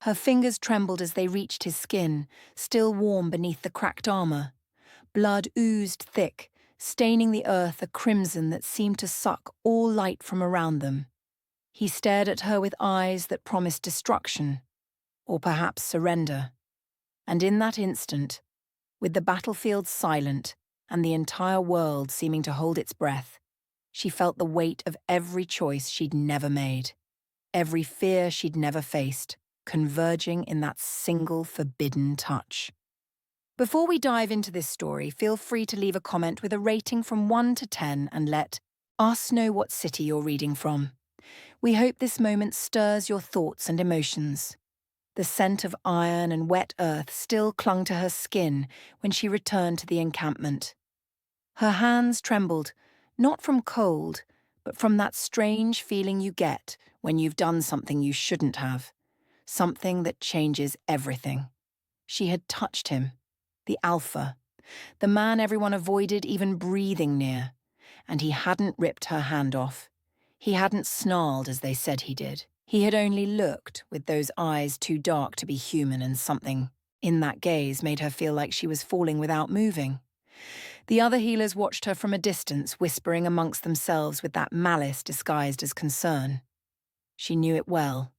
Her fingers trembled as they reached his skin, still warm beneath the cracked armor. Blood oozed thick, staining the earth a crimson that seemed to suck all light from around them. He stared at her with eyes that promised destruction, or perhaps surrender. And in that instant, with the battlefield silent and the entire world seeming to hold its breath, she felt the weight of every choice she'd never made, every fear she'd never faced, converging in that single forbidden touch. Before we dive into this story, feel free to leave a comment with a rating from 1 to 10 and let us know what city you're reading from. We hope this moment stirs your thoughts and emotions. The scent of iron and wet earth still clung to her skin when she returned to the encampment. Her hands trembled, not from cold, but from that strange feeling you get when you've done something you shouldn't have, something that changes everything. She had touched him, the alpha, the man everyone avoided even breathing near, and he hadn't ripped her hand off. He hadn't snarled as they said he did. He had only looked with those eyes too dark to be human, and something in that gaze made her feel like she was falling without moving. The other healers watched her from a distance, whispering amongst themselves with that malice disguised as concern. She knew it well,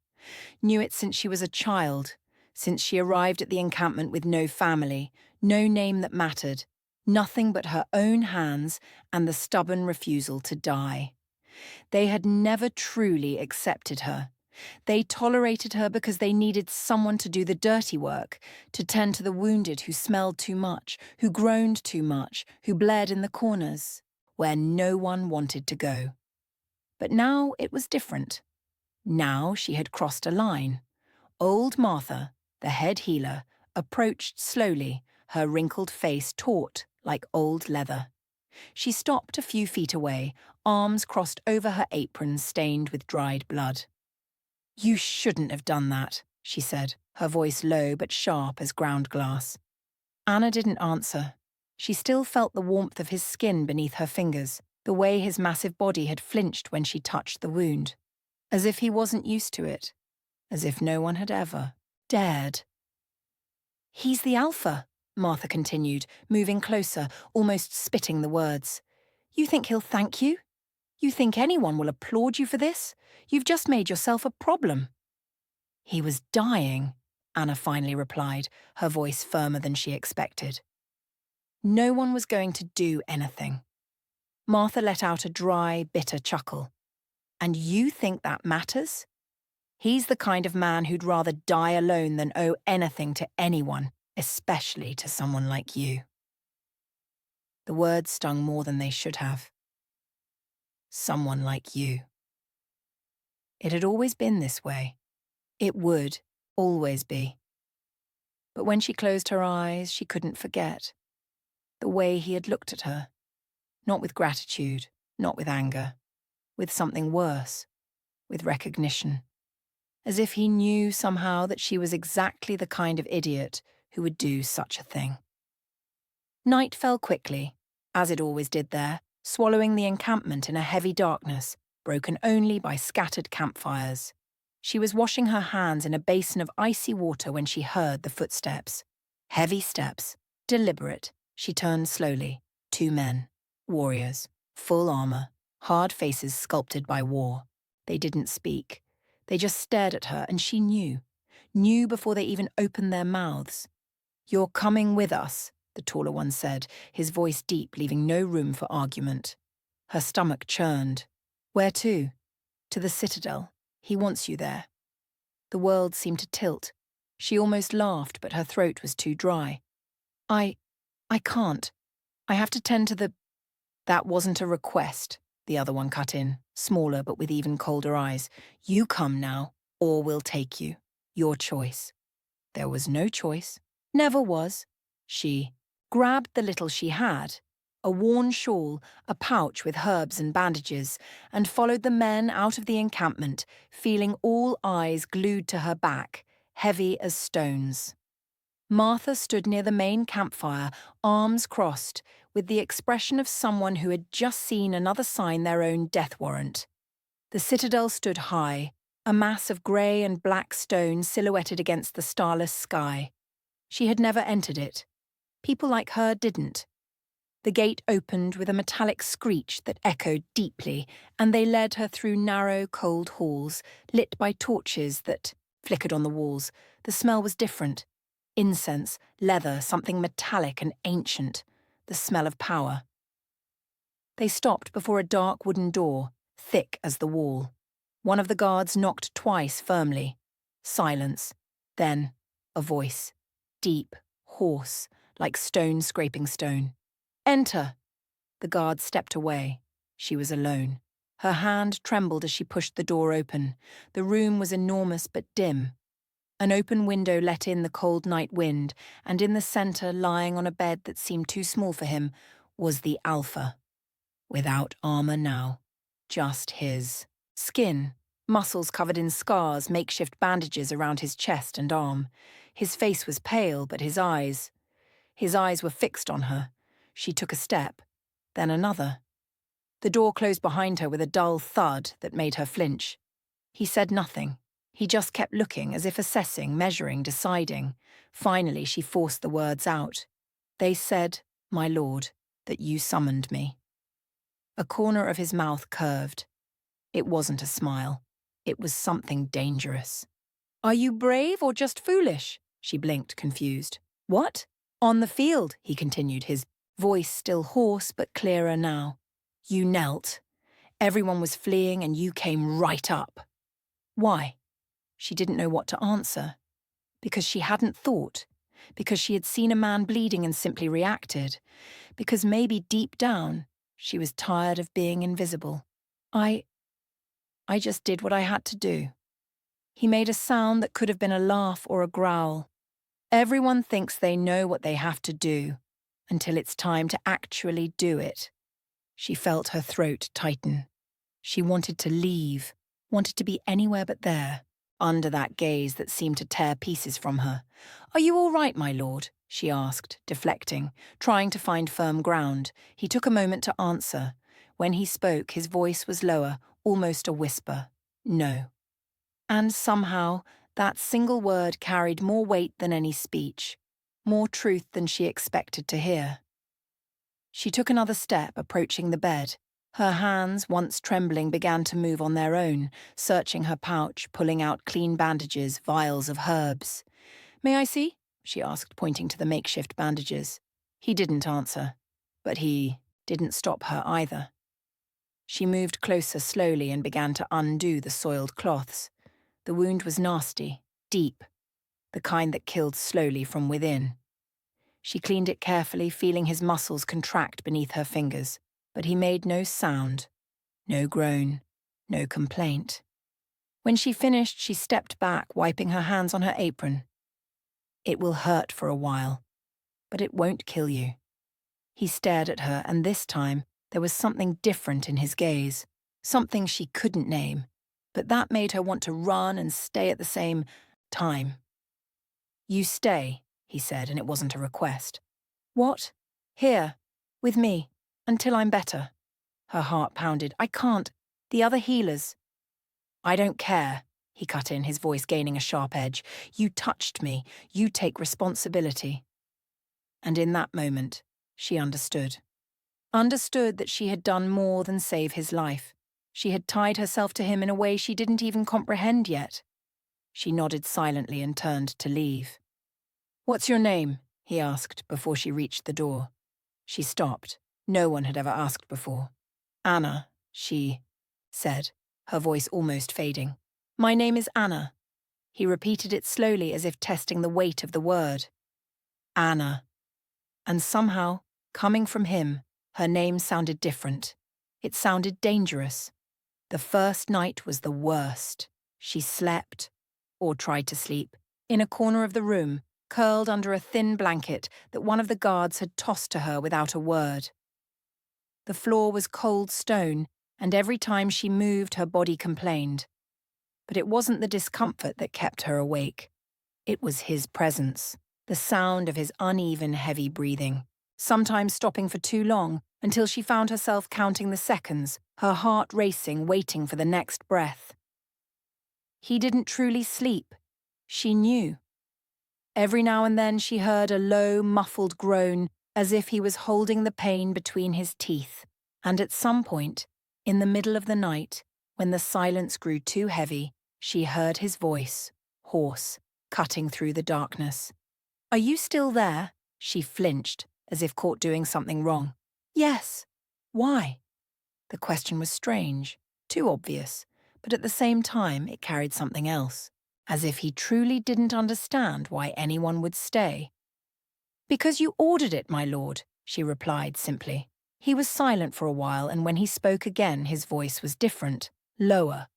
knew it since she was a child, since she arrived at the encampment with no family, no name that mattered, nothing but her own hands and the stubborn refusal to die. They had never truly accepted her. They tolerated her because they needed someone to do the dirty work, to tend to the wounded who smelled too much, who groaned too much, who bled in the corners, where no one wanted to go. But now it was different. Now she had crossed a line. Old Martha, the head healer, approached slowly, her wrinkled face taut like old leather. She stopped a few feet away, arms crossed over her apron stained with dried blood. "You shouldn't have done that," she said, her voice low but sharp as ground glass. Anna didn't answer. She still felt the warmth of his skin beneath her fingers, the way his massive body had flinched when she touched the wound. As if he wasn't used to it. As if no one had ever dared. "He's the alpha," Martha continued, moving closer, almost spitting the words. "You think he'll thank you? You think anyone will applaud you for this? You've just made yourself a problem." "He was dying," Anna finally replied, her voice firmer than she expected. No one was going to do anything. Martha let out a dry, bitter chuckle. "And you think that matters? He's the kind of man who'd rather die alone than owe anything to anyone, especially to someone like you." The words stung more than they should have. Someone like you. It had always been this way. It would always be. But when she closed her eyes, she couldn't forget. The way he had looked at her. Not with gratitude, not with anger. With something worse. With recognition. As if he knew somehow that she was exactly the kind of idiot who would do such a thing. Night fell quickly, as it always did there, swallowing the encampment in a heavy darkness, broken only by scattered campfires. She was washing her hands in a basin of icy water when she heard the footsteps. Heavy steps, deliberate. She turned slowly. 2 men, warriors, full armor, hard faces sculpted by war. They didn't speak. They just stared at her, and she knew before they even opened their mouths. "You're coming with us," the taller one said, his voice deep, leaving no room for argument. Her stomach churned. "Where to?" "To the Citadel. He wants you there." The world seemed to tilt. She almost laughed, but her throat was too dry. I can't. I have to tend to the—" "That wasn't a request," the other one cut in, smaller but with even colder eyes. "You come now, or we'll take you. Your choice." There was no choice. Never was. She grabbed the little she had, a worn shawl, a pouch with herbs and bandages, and followed the men out of the encampment, feeling all eyes glued to her back, heavy as stones. Martha stood near the main campfire, arms crossed, with the expression of someone who had just seen another sign their own death warrant. The Citadel stood high, a mass of grey and black stone silhouetted against the starless sky. She had never entered it. People like her didn't. The gate opened with a metallic screech that echoed deeply, and they led her through narrow, cold halls, lit by torches that flickered on the walls. The smell was different. Incense, leather, something metallic and ancient. The smell of power. They stopped before a dark wooden door, thick as the wall. One of the guards knocked twice firmly. Silence. Then, a voice. Deep, hoarse, like stone scraping stone. "Enter!" The guard stepped away. She was alone. Her hand trembled as she pushed the door open. The room was enormous but dim. An open window let in the cold night wind, and in the centre, lying on a bed that seemed too small for him, was the Alpha. Without armour now. Just his skin, muscles covered in scars, makeshift bandages around his chest and arm. His face was pale, but his eyes were fixed on her. She took a step, then another. The door closed behind her with a dull thud that made her flinch. He said nothing. He just kept looking, as if assessing, measuring, deciding. Finally, she forced the words out. "They said, my lord, that you summoned me." A corner of his mouth curved. It wasn't a smile. It was something dangerous. "Are you brave or just foolish?" She blinked, confused. "What?" "On the field," he continued, his voice still hoarse but clearer now. "You knelt. Everyone was fleeing and you came right up." Why? She didn't know what to answer. Because she hadn't thought. Because she had seen a man bleeding and simply reacted. Because maybe deep down, she was tired of being invisible. I just did what I had to do." He made a sound that could have been a laugh or a growl. Everyone thinks they know what they have to do, until it's time to actually do it. She felt her throat tighten. She wanted to leave, wanted to be anywhere but there, under that gaze that seemed to tear pieces from her. "Are you all right, my lord?" she asked, deflecting, trying to find firm ground. He took a moment to answer. When he spoke, his voice was lower, almost a whisper. "No." And somehow, that single word carried more weight than any speech, more truth than she expected to hear. She took another step, approaching the bed. Her hands, once trembling, began to move on their own, searching her pouch, pulling out clean bandages, vials of herbs. "May I see?" she asked, pointing to the makeshift bandages. He didn't answer, but he didn't stop her either. She moved closer slowly and began to undo the soiled cloths. The wound was nasty, deep, the kind that killed slowly from within. She cleaned it carefully, feeling his muscles contract beneath her fingers, but he made no sound, no groan, no complaint. When she finished, she stepped back, wiping her hands on her apron. "It will hurt for a while, but it won't kill you." He stared at her, and this time there was something different in his gaze, something she couldn't name, but that made her want to run and stay at the same time. "You stay," he said, and it wasn't a request. "What?" "Here, with me, until I'm better." Her heart pounded. "I can't. The other healers." "I don't care," he cut in, his voice gaining a sharp edge. "You touched me. You take responsibility." And in that moment, she understood. Understood that she had done more than save his life. She had tied herself to him in a way she didn't even comprehend yet. She nodded silently and turned to leave. "What's your name?" he asked before she reached the door. She stopped. No one had ever asked before. "Anna," she said, her voice almost fading. "My name is Anna." He repeated it slowly as if testing the weight of the word. Anna. And somehow, coming from him, her name sounded different. It sounded dangerous. The first night was the worst. She slept, or tried to sleep, in a corner of the room, curled under a thin blanket that one of the guards had tossed to her without a word. The floor was cold stone, and every time she moved, her body complained. But it wasn't the discomfort that kept her awake. It was his presence, the sound of his uneven, heavy breathing, sometimes stopping for too long, until she found herself counting the seconds, her heart racing, waiting for the next breath. He didn't truly sleep. She knew. Every now and then she heard a low, muffled groan, as if he was holding the pain between his teeth. And at some point, in the middle of the night, when the silence grew too heavy, she heard his voice, hoarse, cutting through the darkness. "Are you still there?" She flinched, as if caught doing something wrong. "Yes." "Why?" The question was strange, too obvious, but at the same time it carried something else, as if he truly didn't understand why anyone would stay. "Because you ordered it, my lord," she replied simply. He was silent for a while, and when he spoke again, his voice was different, lower,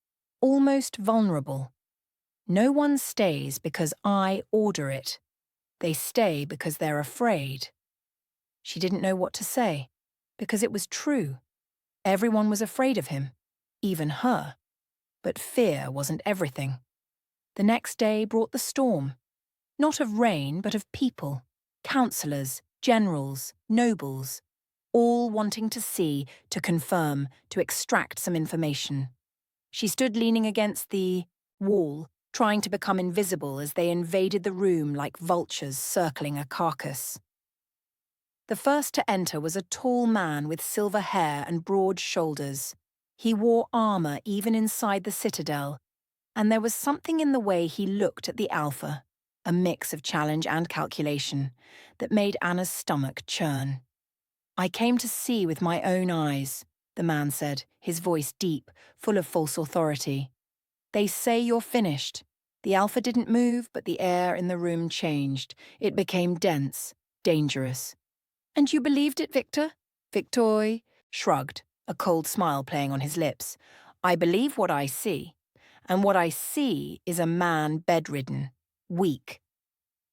almost vulnerable. "No one stays because I order it. They stay because they're afraid." She didn't know what to say, because it was true. Everyone was afraid of him, even her. But fear wasn't everything. The next day brought the storm. Not of rain, but of people, councillors, generals, nobles, all wanting to see, to confirm, to extract some information. She stood leaning against the wall, trying to become invisible as they invaded the room like vultures circling a carcass. The first to enter was a tall man with silver hair and broad shoulders. He wore armour even inside the citadel, and there was something in the way he looked at the Alpha, a mix of challenge and calculation, that made Anna's stomach churn. "I came to see with my own eyes," the man said, his voice deep, full of false authority. "They say you're finished." The Alpha didn't move, but the air in the room changed. It became dense, dangerous. "And you believed it, Victor?" Victor shrugged, a cold smile playing on his lips. "I believe what I see, and what I see is a man bedridden, weak."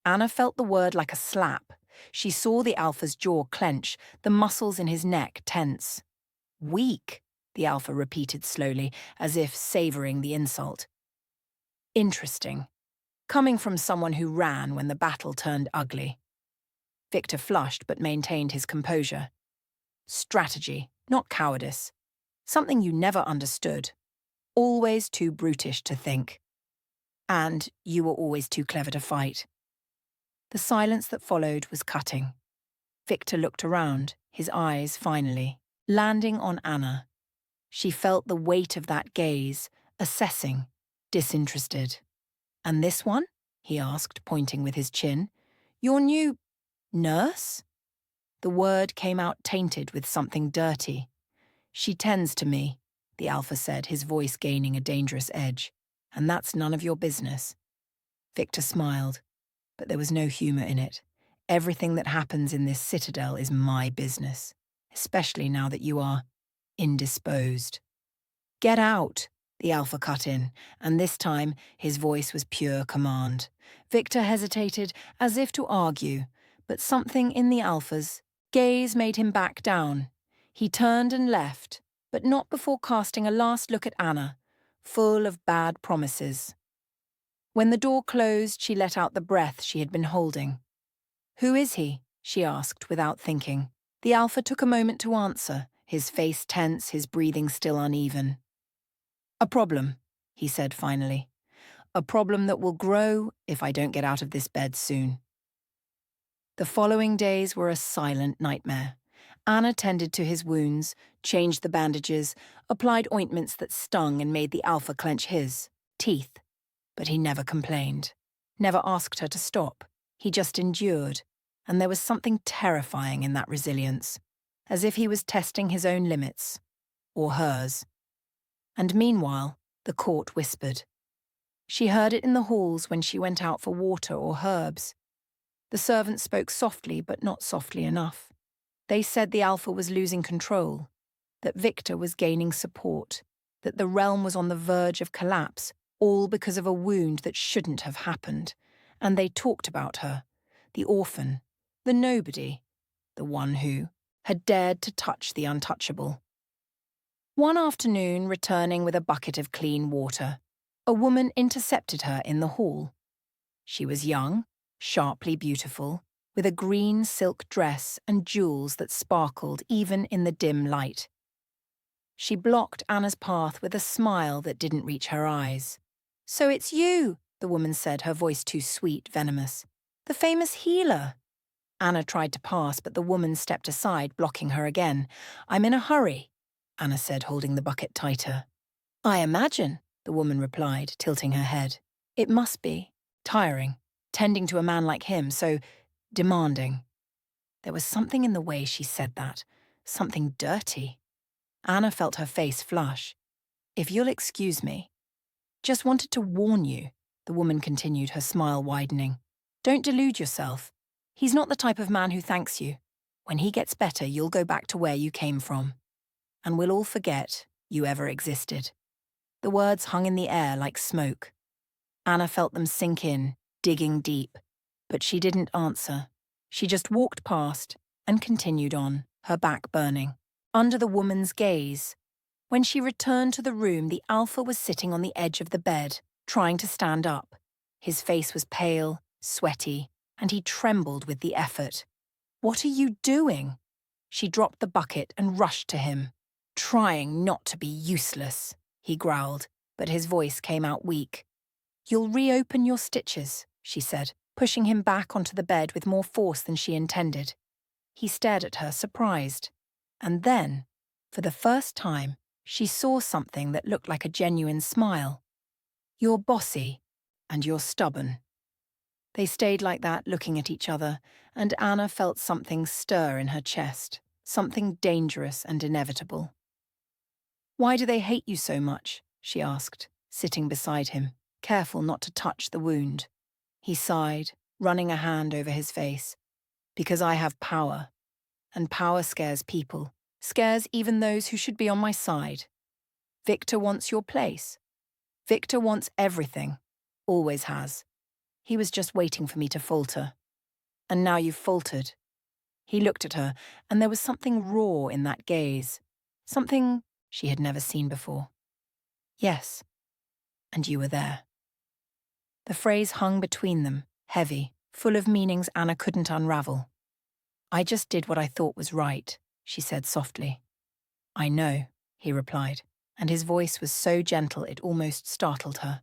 Anna felt the word like a slap. She saw the Alpha's jaw clench, the muscles in his neck tense. "Weak," the Alpha repeated slowly, as if savouring the insult. "Interesting. Coming from someone who ran when the battle turned ugly." Victor flushed but maintained his composure. "Strategy, not cowardice. Something you never understood. Always too brutish to think. And you were always too clever to fight." The silence that followed was cutting. Victor looked around, his eyes finally landing on Anna. She felt the weight of that gaze, assessing, disinterested. "And this one?" he asked, pointing with his chin. "Your new nurse?" The word came out tainted with something dirty. "She tends to me," the Alpha said, his voice gaining a dangerous edge. "And that's none of your business." Victor smiled, but there was no humour in it. "Everything that happens in this citadel is my business, especially now that you are indisposed." "Get out," the Alpha cut in, and this time his voice was pure command. Victor hesitated, as if to argue, but something in the Alpha's gaze made him back down. He turned and left, but not before casting a last look at Anna, full of bad promises. When the door closed, she let out the breath she had been holding. "Who is he?" she asked without thinking. The Alpha took a moment to answer, his face tense, his breathing still uneven. "A problem," he said finally. "A problem that will grow if I don't get out of this bed soon." The following days were a silent nightmare. Anna tended to his wounds, changed the bandages, applied ointments that stung and made the Alpha clench his teeth. But he never complained, never asked her to stop. He just endured, and there was something terrifying in that resilience, as if he was testing his own limits, or hers. And meanwhile, the court whispered. She heard it in the halls when she went out for water or herbs. The servants spoke softly, but not softly enough. They said the Alpha was losing control, that Victor was gaining support, that the realm was on the verge of collapse, all because of a wound that shouldn't have happened. And they talked about her, the orphan, the nobody, the one who had dared to touch the untouchable. One afternoon, returning with a bucket of clean water, a woman intercepted her in the hall. She was young, sharply beautiful, with a green silk dress and jewels that sparkled even in the dim light. She blocked Anna's path with a smile that didn't reach her eyes. "So it's you," the woman said, her voice too sweet, venomous. "The famous healer." Anna tried to pass, but the woman stepped aside, blocking her again. "I'm in a hurry," Anna said, holding the bucket tighter. "I imagine," the woman replied, tilting her head. "It must be. Tiring. Tending to a man like him, so demanding." There was something in the way she said that. Something dirty. Anna felt her face flush. "If you'll excuse me." "Just wanted to warn you," the woman continued, her smile widening. "Don't delude yourself. He's not the type of man who thanks you. When he gets better, you'll go back to where you came from. And we'll all forget you ever existed." The words hung in the air like smoke. Anna felt them sink in, digging deep. But she didn't answer. She just walked past and continued on, her back burning, under the woman's gaze. When she returned to the room, the alpha was sitting on the edge of the bed, trying to stand up. His face was pale, sweaty, and he trembled with the effort. "What are you doing?" She dropped the bucket and rushed to him. "Trying not to be useless," he growled, but his voice came out weak. "You'll reopen your stitches," she said, pushing him back onto the bed with more force than she intended. He stared at her, surprised. And then, for the first time, she saw something that looked like a genuine smile. "You're bossy, and you're stubborn." They stayed like that, looking at each other, and Anna felt something stir in her chest, something dangerous and inevitable. "Why do they hate you so much?" she asked, sitting beside him, careful not to touch the wound. He sighed, running a hand over his face. "Because I have power, and power scares people, scares even those who should be on my side. Victor wants your place. Victor wants everything, always has. He was just waiting for me to falter. And now you've faltered." He looked at her, and there was something raw in that gaze, something she had never seen before. "Yes, and you were there." The phrase hung between them, heavy, full of meanings Anna couldn't unravel. "I just did what I thought was right," she said softly. "I know," he replied, and his voice was so gentle it almost startled her.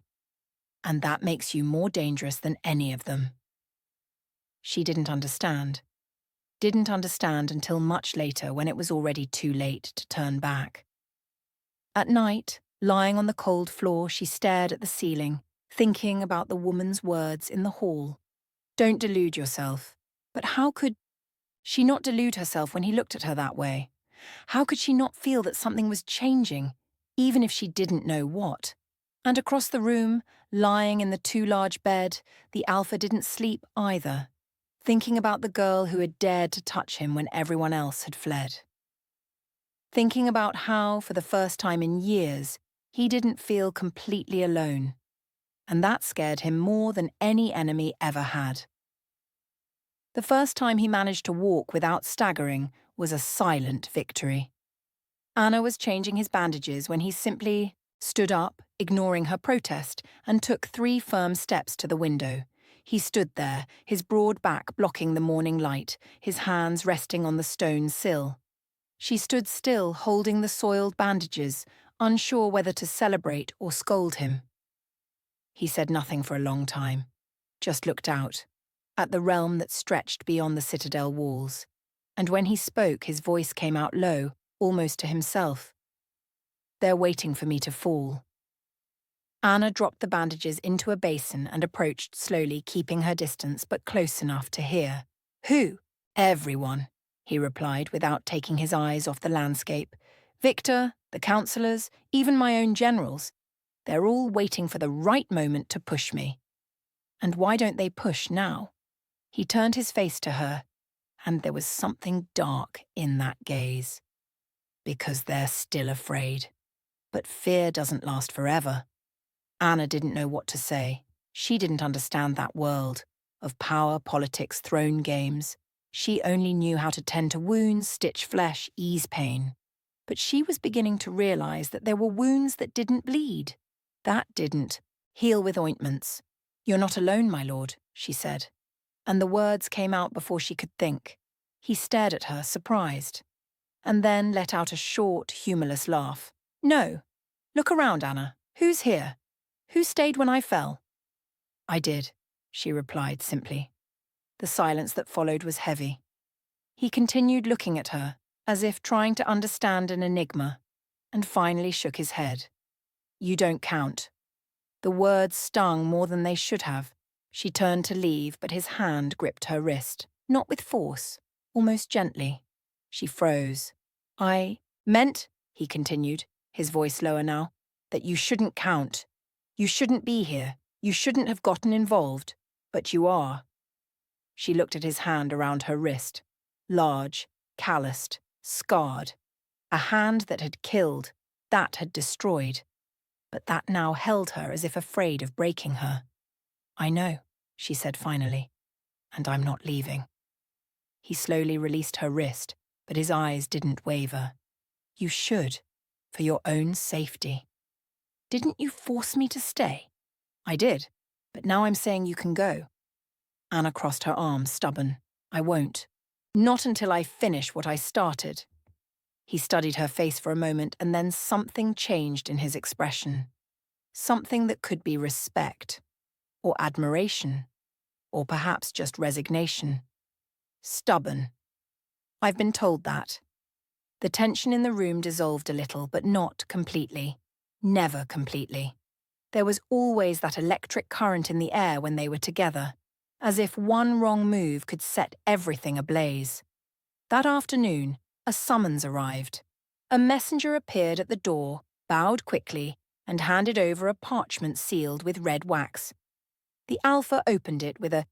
"And that makes you more dangerous than any of them." She didn't understand. Didn't understand until much later, when it was already too late to turn back. At night, lying on the cold floor, she stared at the ceiling, thinking about the woman's words in the hall. "Don't delude yourself." But how could she not delude herself when he looked at her that way? How could she not feel that something was changing, even if she didn't know what? And across the room, lying in the too large bed, the alpha didn't sleep either, thinking about the girl who had dared to touch him when everyone else had fled. Thinking about how, for the first time in years, he didn't feel completely alone. And that scared him more than any enemy ever had. The first time he managed to walk without staggering was a silent victory. Anna was changing his bandages when he simply stood up, ignoring her protest, and took 3 firm steps to the window. He stood there, his broad back blocking the morning light, his hands resting on the stone sill. She stood still, holding the soiled bandages, unsure whether to celebrate or scold him. He said nothing for a long time, just looked out, at the realm that stretched beyond the citadel walls. And when he spoke, his voice came out low, almost to himself. "They're waiting for me to fall." Anna dropped the bandages into a basin and approached slowly, keeping her distance but close enough to hear. "Who?" "Everyone," he replied without taking his eyes off the landscape. "Victor, the councillors, even my own generals. They're all waiting for the right moment to push me." "And why don't they push now?" He turned his face to her, and there was something dark in that gaze. "Because they're still afraid. But fear doesn't last forever." Anna didn't know what to say. She didn't understand that world of power, politics, throne games. She only knew how to tend to wounds, stitch flesh, ease pain. But she was beginning to realize that there were wounds that didn't bleed. That didn't heal with ointments. "You're not alone, my lord," she said. And the words came out before she could think. He stared at her, surprised, and then let out a short, humorless laugh. "No. Look around, Anna. Who's here? Who stayed when I fell? I did, she replied simply. The silence that followed was heavy. He continued looking at her, as if trying to understand an enigma, and finally shook his head. You don't count. The words stung more than they should have. She turned to leave, but his hand gripped her wrist, not with force, almost gently. She froze. I meant, he continued, his voice lower now, that you shouldn't count. You shouldn't be here. You shouldn't have gotten involved. But you are. She looked at his hand around her wrist. Large, calloused, scarred. A hand that had killed, that had destroyed. But that now held her as if afraid of breaking her. I know, she said finally, and I'm not leaving. He slowly released her wrist, but his eyes didn't waver. You should, for your own safety. Didn't you force me to stay? I did, but now I'm saying you can go. Anna crossed her arms, stubborn. I won't. Not until I finish what I started. He studied her face for a moment, and then something changed in his expression. Something that could be respect, or admiration, or perhaps just resignation. Stubborn. I've been told that. The tension in the room dissolved a little, but not completely. Never completely. There was always that electric current in the air when they were together, as if one wrong move could set everything ablaze. That afternoon, a summons arrived. A messenger appeared at the door, bowed quickly, and handed over a parchment sealed with red wax. The Alpha opened it with a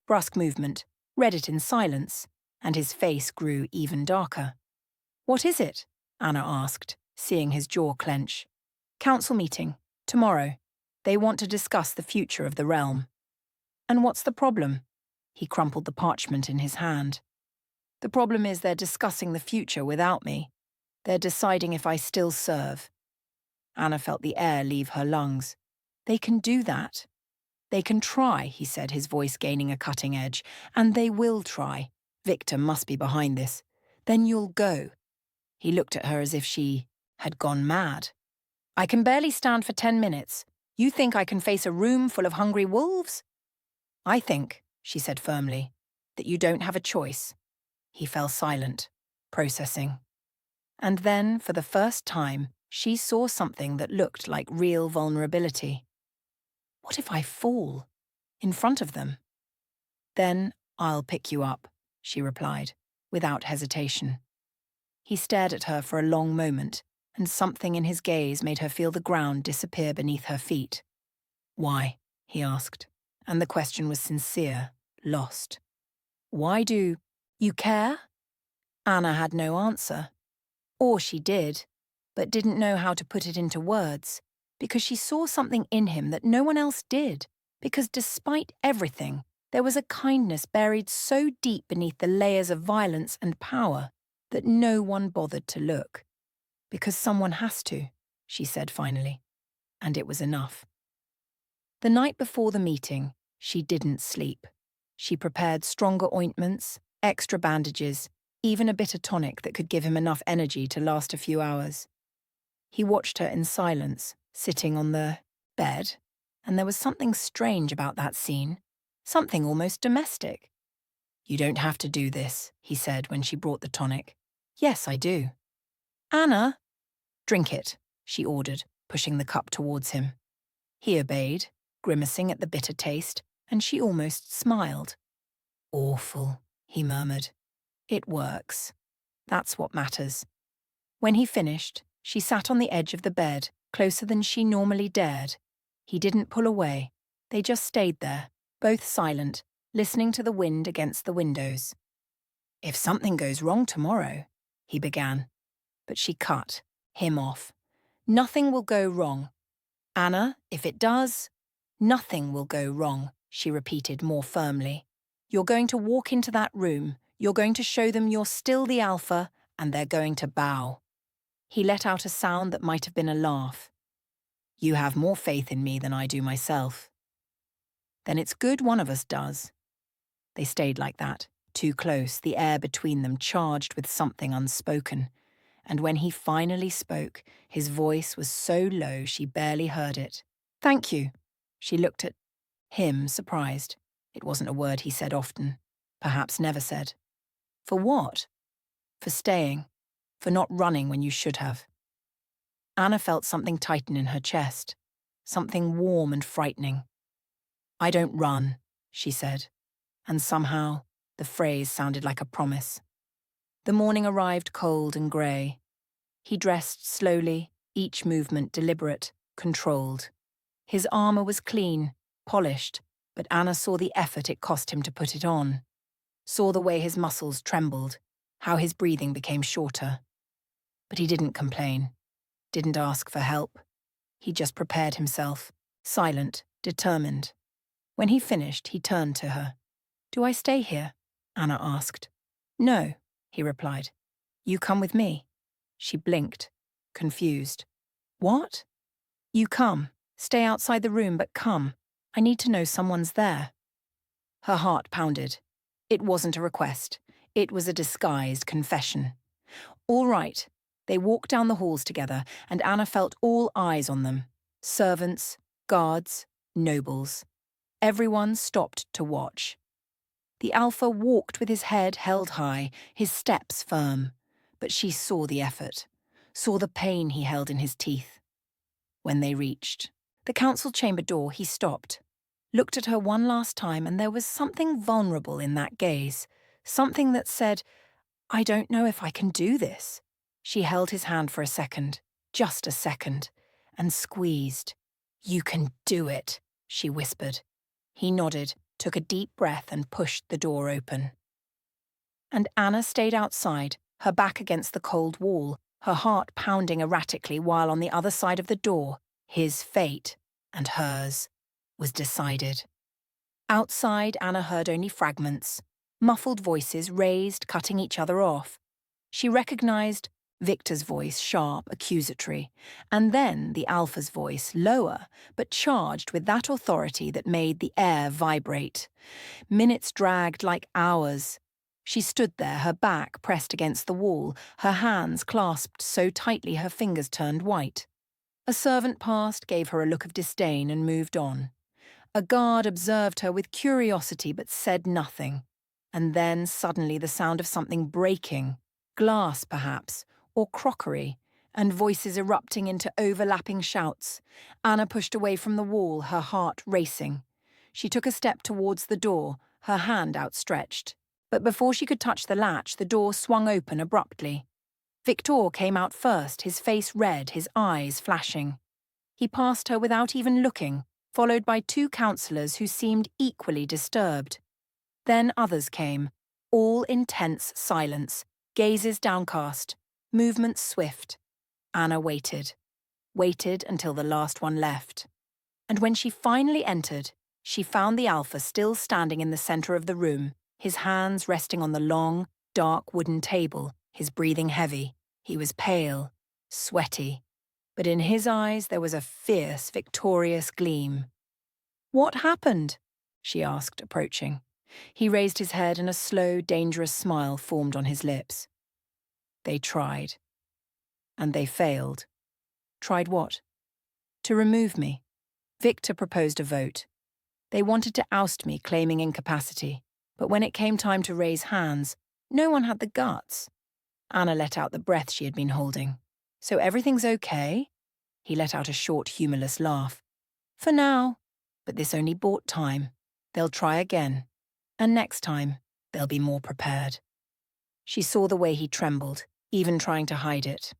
brusque movement, read it in silence, and his face grew even darker. What is it? Anna asked, seeing his jaw clench. Council meeting, tomorrow. They want to discuss the future of the realm. And what's the problem? He crumpled the parchment in his hand. The problem is they're discussing the future without me. They're deciding if I still serve. Anna felt the air leave her lungs. They can do that. They can try, he said, his voice gaining a cutting edge. And they will try. Victor must be behind this. Then you'll go. He looked at her as if she had gone mad. I can barely stand for 10 minutes. You think I can face a room full of hungry wolves? I think, she said firmly, that you don't have a choice. He fell silent, processing. And then, for the first time, she saw something that looked like real vulnerability. What if I fall? In front of them? Then I'll pick you up, she replied, without hesitation. He stared at her for a long moment, and something in his gaze made her feel the ground disappear beneath her feet. Why? He asked, and the question was sincere, lost. Why do you care? Anna had no answer. Or she did, but didn't know how to put it into words, because she saw something in him that no one else did, because despite everything, there was a kindness buried so deep beneath the layers of violence and power that no one bothered to look. Because someone has to, she said finally, and it was enough. The night before the meeting, she didn't sleep. She prepared stronger ointments, extra bandages, even a bitter tonic that could give him enough energy to last a few hours. He watched her in silence, sitting on the bed, and there was something strange about that scene, something almost domestic. You don't have to do this, he said when she brought the tonic. Yes, I do. Anna, drink it, she ordered, pushing the cup towards him. He obeyed, grimacing at the bitter taste, and she almost smiled. Awful, he murmured. It works. That's what matters. When he finished, she sat on the edge of the bed, closer than she normally dared. He didn't pull away. They just stayed there, both silent, listening to the wind against the windows. If something goes wrong tomorrow, he began, but she cut him off. Nothing will go wrong. Anna, if it does, nothing will go wrong, she repeated more firmly. You're going to walk into that room, you're going to show them you're still the Alpha, and they're going to bow. He let out a sound that might have been a laugh. You have more faith in me than I do myself. Then it's good one of us does. They stayed like that, too close, the air between them charged with something unspoken. And when he finally spoke, his voice was so low she barely heard it. Thank you. She looked at him, surprised. It wasn't a word he said often, perhaps never said. For what? For staying. For not running when you should have. Anna felt something tighten in her chest, something warm and frightening. I don't run, she said, and somehow the phrase sounded like a promise. The morning arrived cold and grey. He dressed slowly, each movement deliberate, controlled. His armour was clean, polished, but Anna saw the effort it cost him to put it on, saw the way his muscles trembled, how his breathing became shorter. But he didn't complain, didn't ask for help. He just prepared himself, silent, determined. When he finished, he turned to her. Do I stay here? Anna asked. No, he replied. You come with me. She blinked, confused. What? You come. Stay outside the room, but come. I need to know someone's there. Her heart pounded. It wasn't a request. It was a disguised confession. All right. They walked down the halls together, and Anna felt all eyes on them. Servants, guards, nobles. Everyone stopped to watch. The Alpha walked with his head held high, his steps firm. But she saw the effort, saw the pain he held in his teeth. When they reached the council chamber door, he stopped, looked at her one last time, and there was something vulnerable in that gaze, something that said, I don't know if I can do this. She held his hand for a second, just a second, and squeezed. You can do it, she whispered. He nodded, took a deep breath, and pushed the door open. And Anna stayed outside, her back against the cold wall, her heart pounding erratically while on the other side of the door, his fate, and hers, was decided. Outside, Anna heard only fragments, muffled voices raised, cutting each other off. She recognized Victor's voice, sharp, accusatory, and then the Alpha's voice, lower, but charged with that authority that made the air vibrate. Minutes dragged like hours. She stood there, her back pressed against the wall, her hands clasped so tightly her fingers turned white. A servant passed, gave her a look of disdain, and moved on. A guard observed her with curiosity but said nothing. And then suddenly the sound of something breaking, glass perhaps, or crockery, and voices erupting into overlapping shouts. Anna pushed away from the wall, her heart racing. She took a step towards the door, her hand outstretched. But before she could touch the latch, the door swung open abruptly. Victor came out first, his face red, his eyes flashing. He passed her without even looking, followed by two councillors who seemed equally disturbed. Then others came, all intense silence, gazes downcast, movements swift. Anna waited until the last one left. And when she finally entered, she found the Alpha still standing in the centre of the room, his hands resting on the long, dark wooden table, his breathing heavy. He was pale, sweaty, but in his eyes there was a fierce, victorious gleam. What happened? She asked, approaching. He raised his head and a slow, dangerous smile formed on his lips. They tried. And they failed. Tried what? To remove me. Victor proposed a vote. They wanted to oust me, claiming incapacity. But when it came time to raise hands, no one had the guts. Anna let out the breath she had been holding. So everything's okay? He let out a short, humourless laugh. For now. But this only bought time. They'll try again. And next time, they'll be more prepared. She saw the way he trembled, even trying to hide it.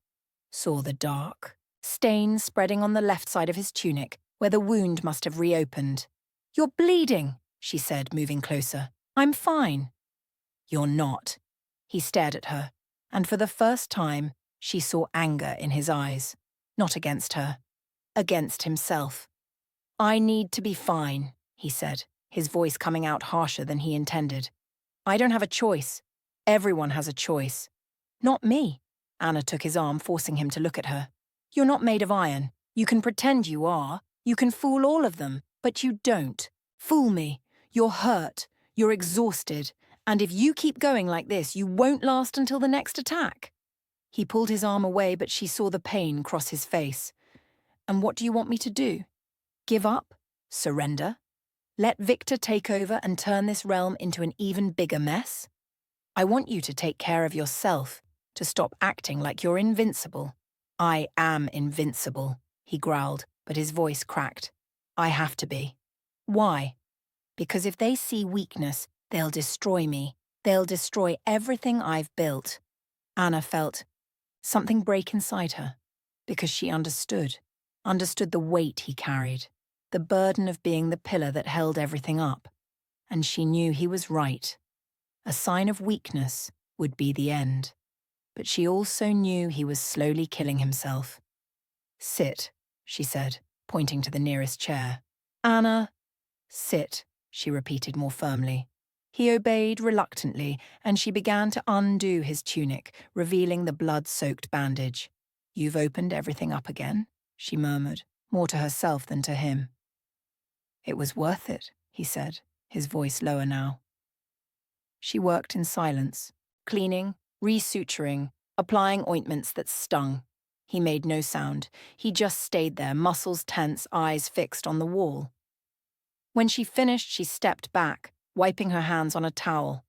Saw the dark stains spreading on the left side of his tunic, where the wound must have reopened. You're bleeding, she said, moving closer. I'm fine. You're not. He stared at her, and for the first time, she saw anger in his eyes. Not against her. Against himself. I need to be fine, he said, his voice coming out harsher than he intended. I don't have a choice. Everyone has a choice. Not me. Anna took his arm, forcing him to look at her. You're not made of iron. You can pretend you are. You can fool all of them, but you don't. Fool me. You're hurt. You're exhausted. And if you keep going like this, you won't last until the next attack. He pulled his arm away, but she saw the pain cross his face. And what do you want me to do? Give up? Surrender? Let Victor take over and turn this realm into an even bigger mess? I want you to take care of yourself, to stop acting like you're invincible. I am invincible, he growled, but his voice cracked. I have to be. Why? Because if they see weakness, they'll destroy me. They'll destroy everything I've built. Anna felt something break inside her, because she understood the weight he carried, the burden of being the pillar that held everything up. And she knew he was right. A sign of weakness would be the end. But she also knew he was slowly killing himself. Sit, she said, pointing to the nearest chair. Anna, sit, she repeated more firmly. He obeyed reluctantly, and she began to undo his tunic, revealing the blood-soaked bandage. You've opened everything up again, she murmured, more to herself than to him. It was worth it, he said, his voice lower now. She worked in silence, cleaning, resuturing, applying ointments that stung. He made no sound. He just stayed there, muscles tense, eyes fixed on the wall. When she finished, she stepped back, wiping her hands on a towel.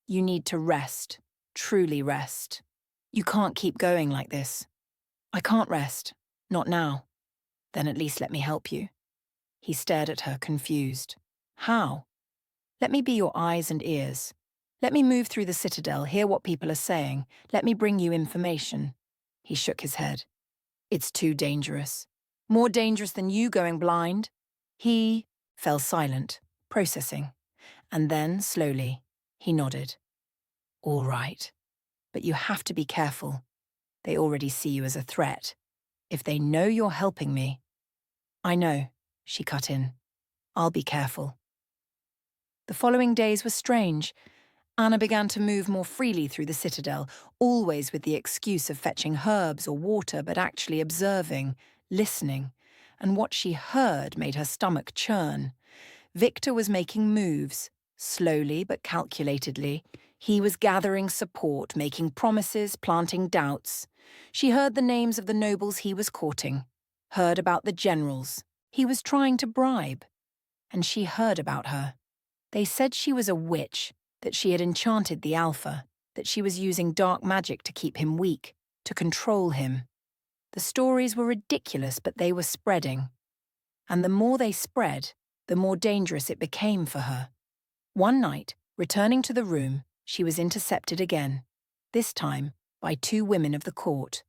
You need to rest, truly rest. You can't keep going like this. I can't rest, not now. Then at least let me help you. He stared at her, confused. How? Let me be your eyes and ears. Let me move through the citadel, hear what people are saying. Let me bring you information. He shook his head. It's too dangerous. More dangerous than you going blind. He fell silent, processing. And then, slowly, he nodded. All right. But you have to be careful. They already see you as a threat. If they know you're helping me... I know, she cut in. I'll be careful. The following days were strange. Anna began to move more freely through the citadel, always with the excuse of fetching herbs or water, but actually observing, listening, and what she heard made her stomach churn. Victor was making moves, slowly but calculatedly. He was gathering support, making promises, planting doubts. She heard the names of the nobles he was courting, heard about the generals he was trying to bribe, and she heard about her. They said she was a witch, that she had enchanted the Alpha, that she was using dark magic to keep him weak, to control him. The stories were ridiculous, but they were spreading. And the more they spread, the more dangerous it became for her. One night, returning to the room, she was intercepted again, this time by two women of the court,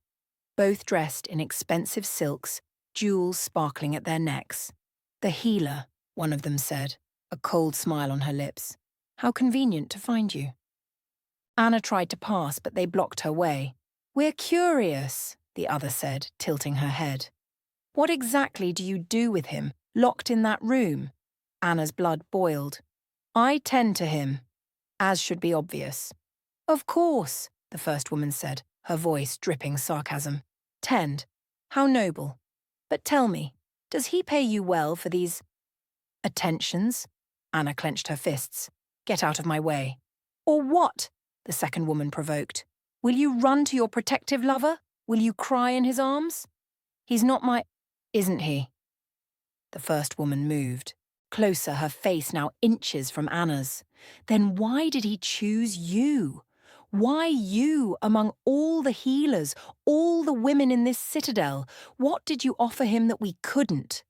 both dressed in expensive silks, jewels sparkling at their necks. The healer, one of them said, a cold smile on her lips. How convenient to find you. Anna tried to pass, but they blocked her way. We're curious, the other said, tilting her head. What exactly do you do with him, locked in that room? Anna's blood boiled. I tend to him, as should be obvious. Of course, the first woman said, her voice dripping sarcasm. Tend. How noble. But tell me, does he pay you well for these attentions? Anna clenched her fists. Get out of my way. Or what? The second woman provoked. Will you run to your protective lover? Will you cry in his arms? He's not my... Isn't he? The first woman moved. Closer, her face now inches from Anna's. Then why did he choose you? Why you, among all the healers, all the women in this citadel? What did you offer him that we couldn't?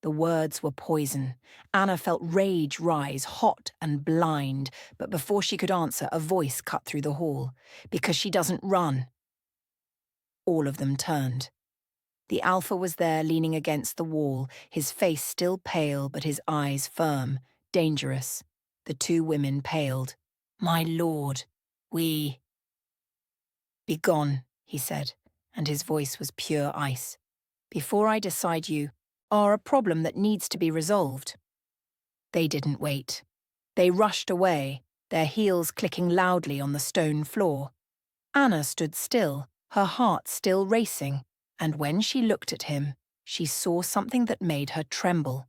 The words were poison. Anna felt rage rise, hot and blind, but before she could answer, a voice cut through the hall. Because she doesn't run. All of them turned. The Alpha was there, leaning against the wall, his face still pale but his eyes firm, dangerous. The two women paled. My lord, we... Begone, he said, and his voice was pure ice. Before I decide you are a problem that needs to be resolved. They didn't wait. They rushed away, their heels clicking loudly on the stone floor. Anna stood still, her heart still racing, and when she looked at him, she saw something that made her tremble.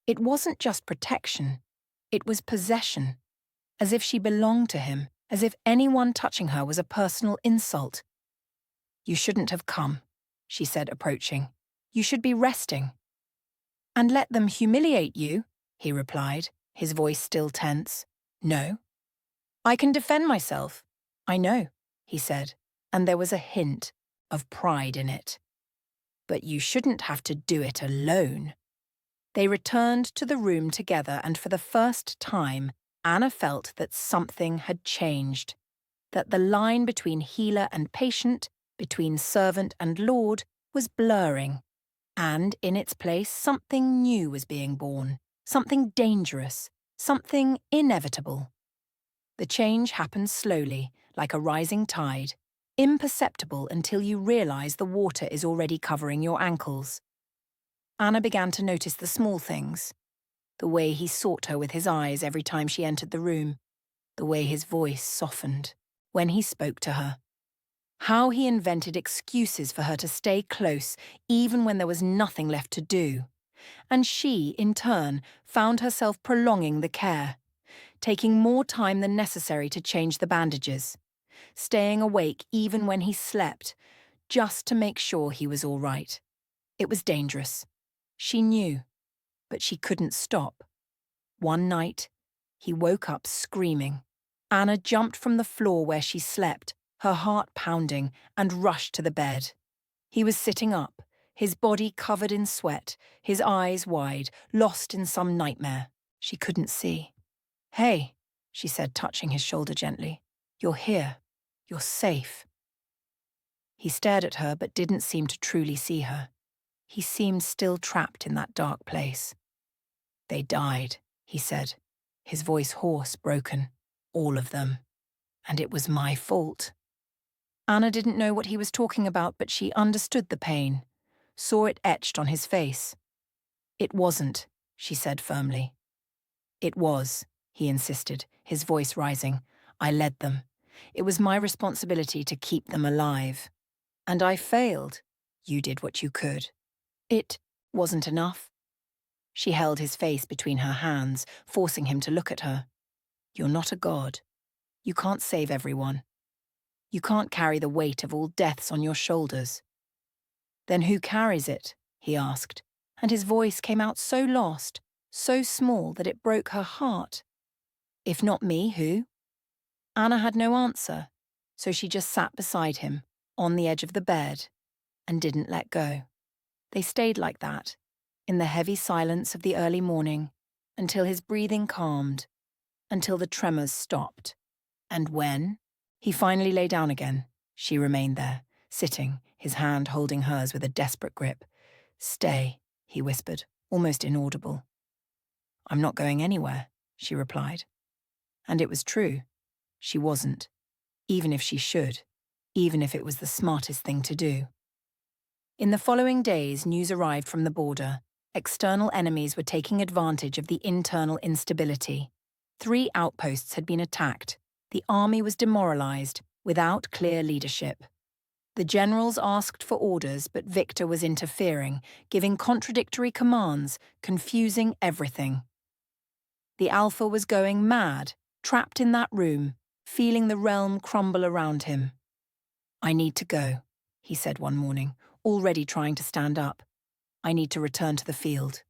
It wasn't just protection, it was possession, as if she belonged to him, as if anyone touching her was a personal insult. You shouldn't have come, she said, approaching. You should be resting. And let them humiliate you, he replied, his voice still tense. No. I can defend myself. I know, he said, and there was a hint of pride in it. But you shouldn't have to do it alone. They returned to the room together, and for the first time, Anna felt that something had changed, that the line between healer and patient, between servant and lord, was blurring. And in its place, something new was being born, something dangerous, something inevitable. The change happened slowly, like a rising tide, imperceptible until you realize the water is already covering your ankles. Anna began to notice the small things, the way he sought her with his eyes every time she entered the room, the way his voice softened when he spoke to her, how he invented excuses for her to stay close even when there was nothing left to do. And she, in turn, found herself prolonging the care, taking more time than necessary to change the bandages, staying awake even when he slept, just to make sure he was all right. It was dangerous. She knew, but she couldn't stop. One night, he woke up screaming. Anna jumped from the floor where she slept, her heart pounding, and rushed to the bed. He was sitting up, his body covered in sweat, his eyes wide, lost in some nightmare. She couldn't see. Hey, she said, touching his shoulder gently. You're here. You're safe. He stared at her but didn't seem to truly see her. He seemed still trapped in that dark place. They died, he said, his voice hoarse, broken. All of them. And it was my fault. Anna didn't know what he was talking about, but she understood the pain, saw it etched on his face. It wasn't, she said firmly. It was, he insisted, his voice rising. I led them. It was my responsibility to keep them alive. And I failed. You did what you could. It wasn't enough. She held his face between her hands, forcing him to look at her. You're not a god. You can't save everyone. You can't carry the weight of all deaths on your shoulders. Then who carries it? He asked, and his voice came out so lost, so small that it broke her heart. If not me, who? Anna had no answer, so she just sat beside him, on the edge of the bed, and didn't let go. They stayed like that, in the heavy silence of the early morning, until his breathing calmed, until the tremors stopped. And when he finally lay down again, she remained there, sitting, his hand holding hers with a desperate grip. Stay, he whispered, almost inaudible. I'm not going anywhere, she replied. And it was true. She wasn't, even if she should, even if it was the smartest thing to do. In the following days, news arrived from the border. External enemies were taking advantage of the internal instability. 3 outposts had been attacked. The army was demoralized, without clear leadership. The generals asked for orders, but Victor was interfering, giving contradictory commands, confusing everything. The Alpha was going mad, trapped in that room, feeling the realm crumble around him. I need to go, he said one morning, already trying to stand up. I need to return to the field.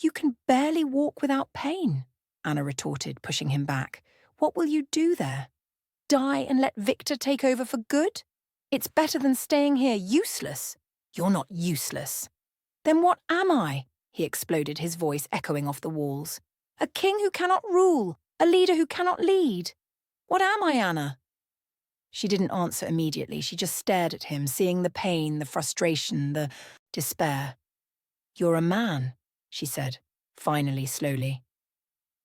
You can barely walk without pain, Anna retorted, pushing him back. What will you do there? Die and let Victor take over for good? It's better than staying here useless. You're not useless. Then what am I? He exploded, his voice echoing off the walls. A king who cannot rule, a leader who cannot lead. What am I, Anna? She didn't answer immediately. She just stared at him, seeing the pain, the frustration, the despair. You're a man, she said, finally, slowly.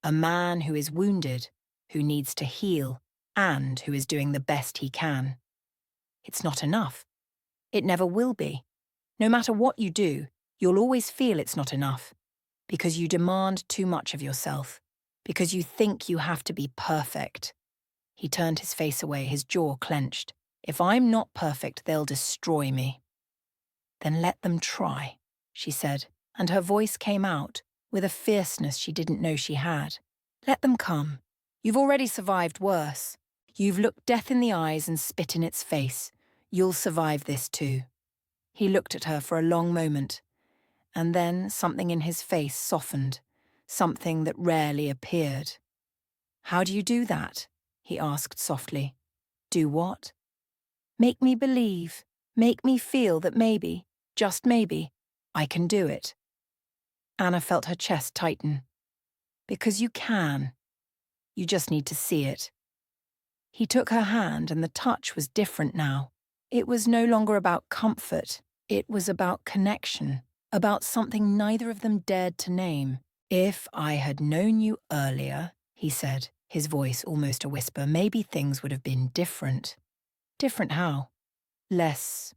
A man who is wounded, who needs to heal, and who is doing the best he can. It's not enough. It never will be. No matter what you do, you'll always feel it's not enough. Because you demand too much of yourself. Because you think you have to be perfect. He turned his face away, his jaw clenched. If I'm not perfect, they'll destroy me. Then let them try, she said, and her voice came out with a fierceness she didn't know she had. Let them come. You've already survived worse. You've looked death in the eyes and spit in its face. You'll survive this too. He looked at her for a long moment, And then something in his face softened, something that rarely appeared. "How do you do that?" he asked softly. "Do what?" "Make me believe, make me feel that maybe, just maybe, I can do it." Anna felt her chest tighten. "Because you can. You just need to see it." He took her hand, and the touch was different now. It was no longer about comfort. It was about connection, about something neither of them dared to name. "If I had known you earlier," he said, his voice almost a whisper, "maybe things would have been different." Different how? Less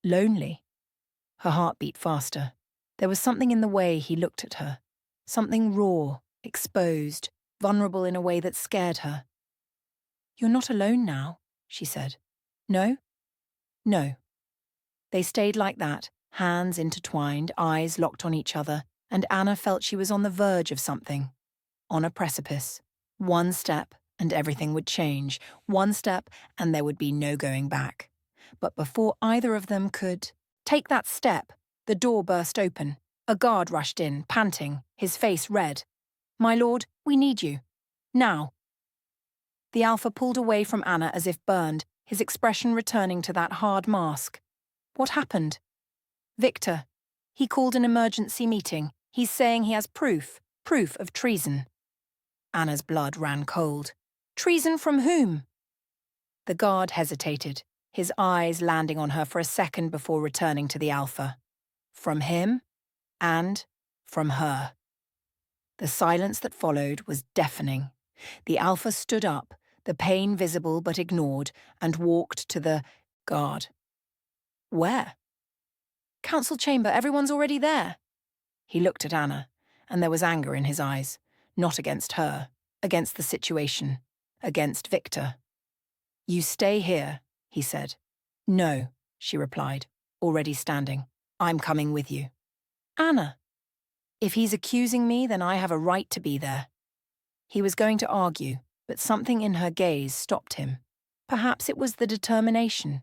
lonely. Her heart beat faster. There was something in the way he looked at her. Something raw, exposed, vulnerable in a way that scared her. "You're not alone now," she said. "No?" "No." They stayed like that, hands intertwined, eyes locked on each other, and Anna felt she was on the verge of something. On a precipice. One step, and everything would change. One step, and there would be no going back. But before either of them could take that step, the door burst open. A guard rushed in, panting, his face red. "My lord, we need you. Now." The Alpha pulled away from Anna as if burned, his expression returning to that hard mask. "What happened?" "Victor. He called an emergency meeting. He's saying he has proof of treason." Anna's blood ran cold. "Treason from whom?" The guard hesitated, his eyes landing on her for a second before returning to the Alpha. From him and from her. The silence that followed was deafening. The Alpha stood up, the pain visible but ignored, and walked to the guard. "Where?" "Council chamber, everyone's already there." He looked at Anna, and there was anger in his eyes. Not against her, against the situation, against Victor. "You stay here," he said. "No," she replied, already standing. "I'm coming with you." "Anna." "If he's accusing me, then I have a right to be there." He was going to argue, but something in her gaze stopped him. Perhaps it was the determination,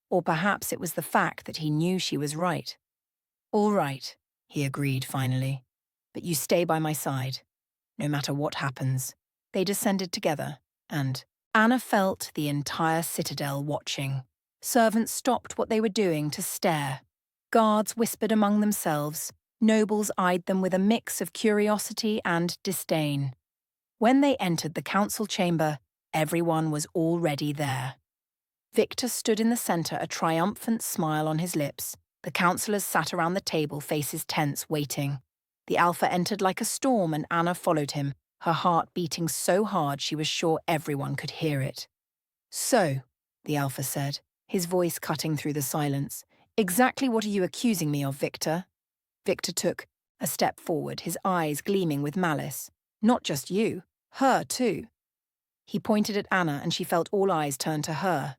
or perhaps it was the fact that he knew she was right. "All right," he agreed finally. "But you stay by my side. No matter what happens." They descended together, and Anna felt the entire citadel watching. Servants stopped what they were doing to stare. Guards whispered among themselves. Nobles eyed them with a mix of curiosity and disdain. When they entered the council chamber, everyone was already there. Victor stood in the center, a triumphant smile on his lips. The councillors sat around the table, faces tense, waiting. The Alpha entered like a storm, and Anna followed him, her heart beating so hard she was sure everyone could hear it. "So," the Alpha said, his voice cutting through the silence, "exactly what are you accusing me of, Victor?" Victor took a step forward, his eyes gleaming with malice. "Not just you, her too." He pointed at Anna, and she felt all eyes turn to her.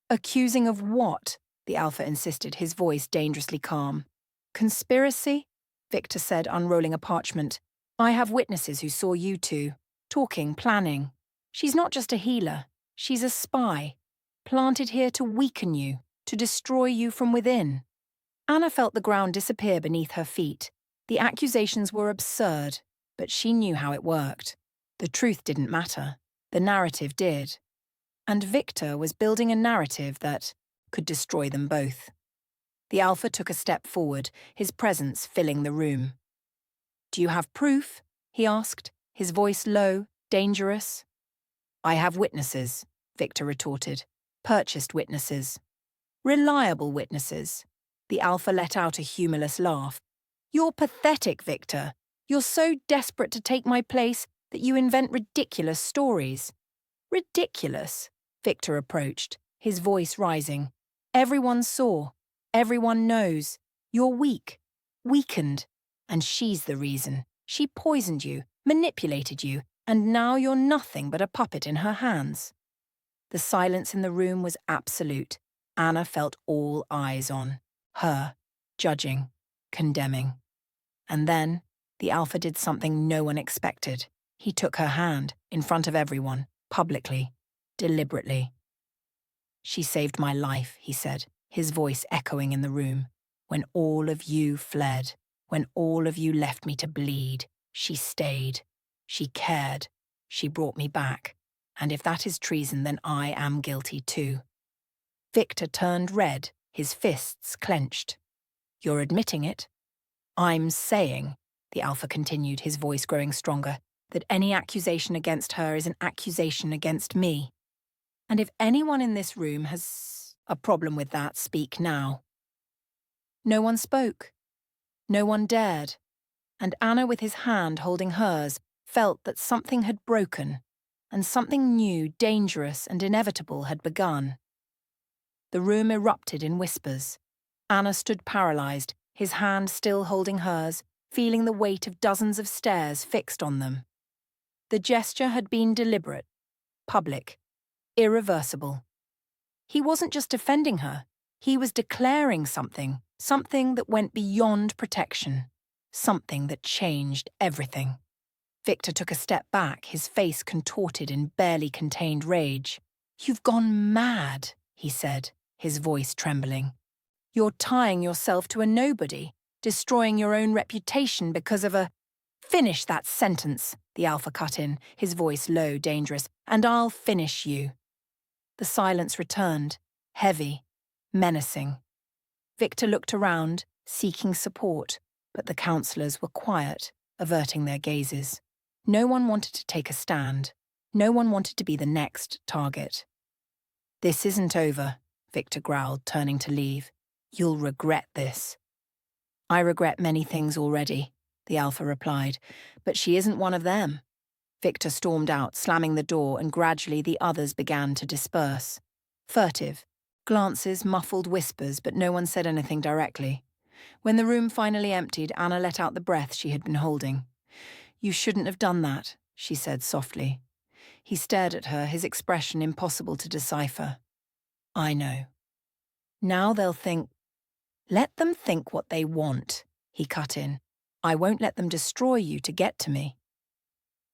"Accusing of what?" the Alpha insisted, his voice dangerously calm. "Conspiracy?" Victor said, unrolling a parchment. "I have witnesses who saw you two, talking, planning. She's not just a healer, she's a spy, planted here to weaken you, to destroy you from within." Anna felt the ground disappear beneath her feet. The accusations were absurd, but she knew how it worked. The truth didn't matter. The narrative did. And Victor was building a narrative that could destroy them both. The Alpha took a step forward, his presence filling the room. "Do you have proof?" he asked, his voice low, dangerous. "I have witnesses," Victor retorted. "Purchased witnesses. Reliable witnesses." The Alpha let out a humorless laugh. "You're pathetic, Victor. You're so desperate to take my place that you invent ridiculous stories." "Ridiculous?" Victor approached, his voice rising. "Everyone saw. Everyone knows. You're weak. Weakened. And she's the reason. She poisoned you, manipulated you, and now you're nothing but a puppet in her hands." The silence in the room was absolute. Anna felt all eyes on her, judging, condemning. And then the Alpha did something no one expected. He took her hand, in front of everyone, publicly, deliberately. "She saved my life," he said, his voice echoing in the room. When all of you fled, when all of you left me to bleed, she stayed. She cared. She brought me back. And if that is treason, then I am guilty too. Victor turned red, his fists clenched. You're admitting it? I'm saying, the Alpha continued, his voice growing stronger, that any accusation against her is an accusation against me. And if anyone in this room has a problem with that, speak now. No one spoke. No one dared. And Anna, with his hand holding hers, felt that something had broken, and something new, dangerous and inevitable had begun. The room erupted in whispers. Anna stood paralyzed, his hand still holding hers, feeling the weight of dozens of stares fixed on them. The gesture had been deliberate, public, irreversible. He wasn't just defending her, he was declaring something, something that went beyond protection, something that changed everything. Victor took a step back, his face contorted in barely contained rage. You've gone mad, he said, his voice trembling. You're tying yourself to a nobody, destroying your own reputation because of a... Finish that sentence, the Alpha cut in, his voice low, dangerous, and I'll finish you. The silence returned, heavy, menacing. Victor looked around, seeking support, but the counsellors were quiet, averting their gazes. No one wanted to take a stand. No one wanted to be the next target. This isn't over, Victor growled, turning to leave. You'll regret this. I regret many things already, the Alpha replied, but she isn't one of them. Victor stormed out, slamming the door, and gradually the others began to disperse. Furtive, glances, muffled whispers, but no one said anything directly. When the room finally emptied, Anna let out the breath she had been holding. You shouldn't have done that, she said softly. He stared at her, his expression impossible to decipher. I know. Now they'll think... Let them think what they want, he cut in. I won't let them destroy you to get to me.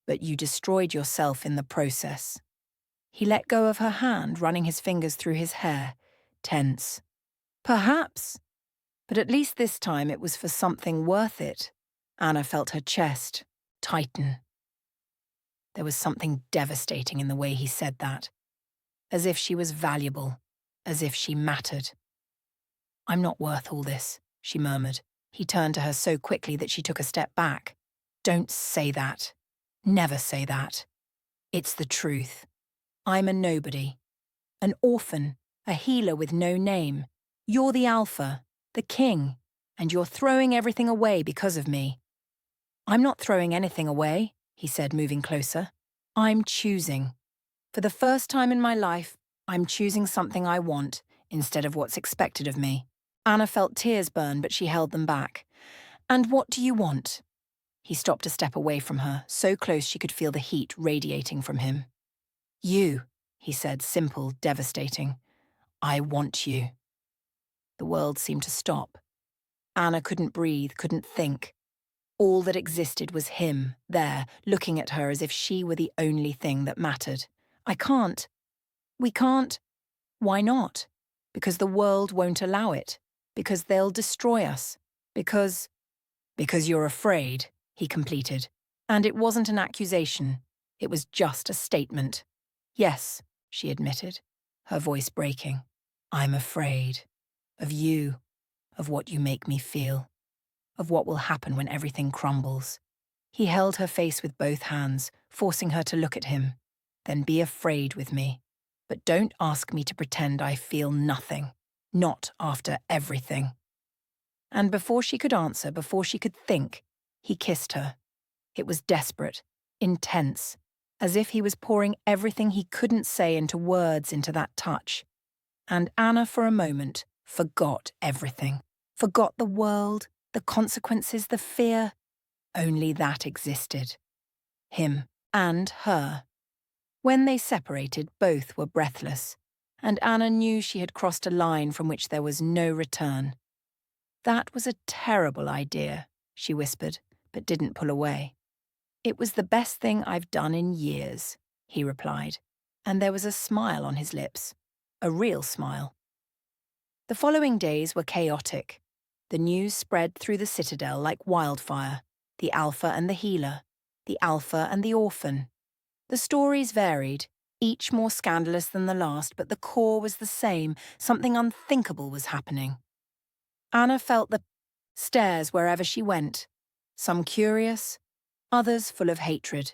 But you destroyed yourself in the process. He let go of her hand, running his fingers through his hair, tense. Perhaps. But at least this time it was for something worth it. Anna felt her chest tighten. There was something devastating in the way he said that. As if she was valuable, as if she mattered. I'm not worth all this, she murmured. He turned to her so quickly that she took a step back. Don't say that. Never say that. It's the truth. I'm a nobody. An orphan, a healer with no name. You're the Alpha, the king, and you're throwing everything away because of me. I'm not throwing anything away, he said, moving closer. I'm choosing. For the first time in my life, I'm choosing something I want instead of what's expected of me. Anna felt tears burn, but she held them back. And what do you want? He stopped a step away from her, so close she could feel the heat radiating from him. You, he said, simple, devastating. I want you. The world seemed to stop. Anna couldn't breathe, couldn't think. All that existed was him, there, looking at her as if she were the only thing that mattered. I can't. We can't. Why not? Because the world won't allow it. Because they'll destroy us. Because you're afraid, he completed. And it wasn't an accusation. It was just a statement. Yes, she admitted, her voice breaking. I'm afraid. Of you. Of what you make me feel. Of what will happen when everything crumbles. He held her face with both hands, forcing her to look at him. Then be afraid with me. But don't ask me to pretend I feel nothing. Not after everything. And before she could answer, before she could think, he kissed her. It was desperate, intense, as if he was pouring everything he couldn't say into words into that touch. And Anna, for a moment, forgot everything. Forgot the world, the consequences, the fear. Only that existed. Him and her. When they separated, both were breathless, and Anna knew she had crossed a line from which there was no return. That was a terrible idea, she whispered, but didn't pull away. It was the best thing I've done in years, he replied, and there was a smile on his lips, a real smile. The following days were chaotic. The news spread through the citadel like wildfire. The Alpha and the healer. The Alpha and the orphan. The stories varied, each more scandalous than the last, but the core was the same. Something unthinkable was happening. Anna felt the stares wherever she went, some curious, others full of hatred.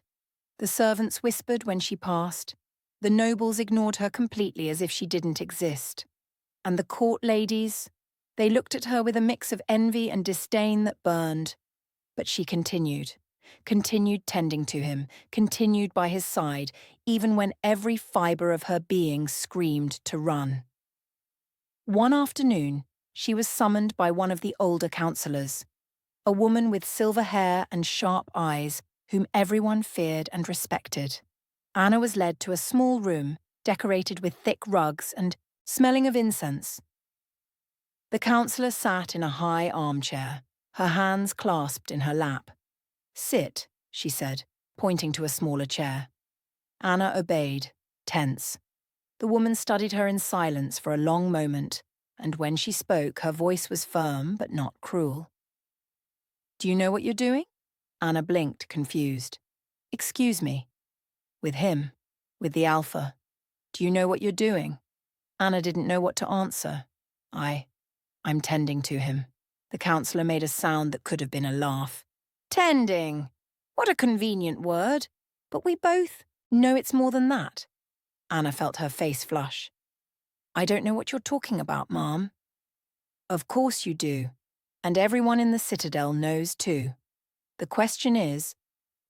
The servants whispered when she passed. The nobles ignored her completely as if she didn't exist. And the court ladies, they looked at her with a mix of envy and disdain that burned. But she continued tending to him, continued by his side, even when every fibre of her being screamed to run. One afternoon, she was summoned by one of the older councillors, a woman with silver hair and sharp eyes, whom everyone feared and respected. Anna was led to a small room, decorated with thick rugs and smelling of incense. The councillor sat in a high armchair, her hands clasped in her lap. "Sit," she said, pointing to a smaller chair. Anna obeyed, tense. The woman studied her in silence for a long moment, and when she spoke, her voice was firm but not cruel. "Do you know what you're doing?" Anna blinked, confused. "Excuse me." "With him, with the Alpha. Do you know what you're doing?" Anna didn't know what to answer. I'm tending to him." The councillor made a sound that could have been a laugh. "Tending! What a convenient word. But we both know it's more than that." Anna felt her face flush. "I don't know what you're talking about, Ma'am." "Of course you do. And everyone in the citadel knows too. The question is,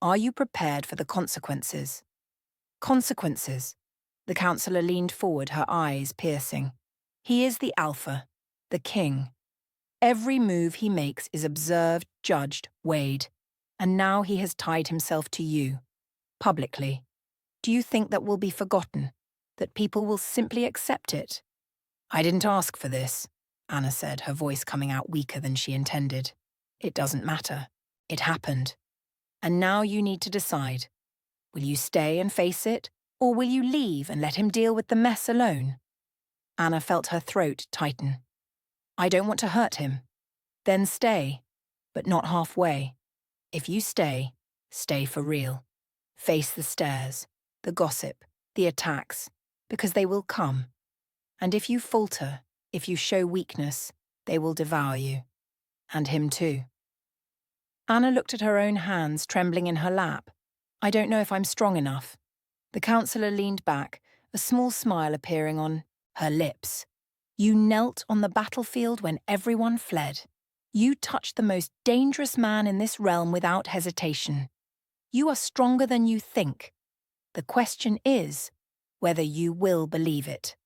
are you prepared for the consequences?" "Consequences?" The councillor leaned forward, her eyes piercing. "He is the Alpha, the king. Every move he makes is observed, judged, weighed. And now he has tied himself to you, publicly. Do you think that will be forgotten? That people will simply accept it?" "I didn't ask for this," Anna said, her voice coming out weaker than she intended. "It doesn't matter. It happened. And now you need to decide. Will you stay and face it, or will you leave and let him deal with the mess alone?" Anna felt her throat tighten. "I don't want to hurt him." "Then stay, but not halfway. If you stay, stay for real. Face the stares, the gossip, the attacks, because they will come. And if you falter, if you show weakness, they will devour you. And him too." Anna looked at her own hands trembling in her lap. "I don't know if I'm strong enough." The councillor leaned back, a small smile appearing on her lips. "You knelt on the battlefield when everyone fled. You touched the most dangerous man in this realm without hesitation. You are stronger than you think. The question is whether you will believe it."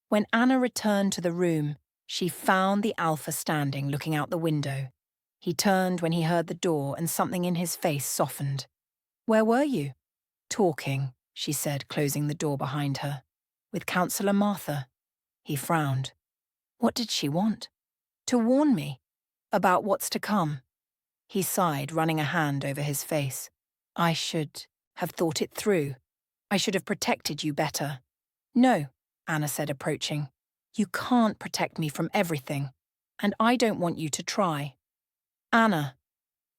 When Anna returned to the room, she found the Alpha standing, looking out the window. He turned when he heard the door, and something in his face softened. "Where were you?" "Talking," she said, closing the door behind her. "With Councillor Martha." He frowned. What did she want? To warn me about what's to come. He sighed, running a hand over his face. "I should have thought it through. I should have protected you better." "No," Anna said, approaching. "You can't protect me from everything, and I don't want you to try." "Anna,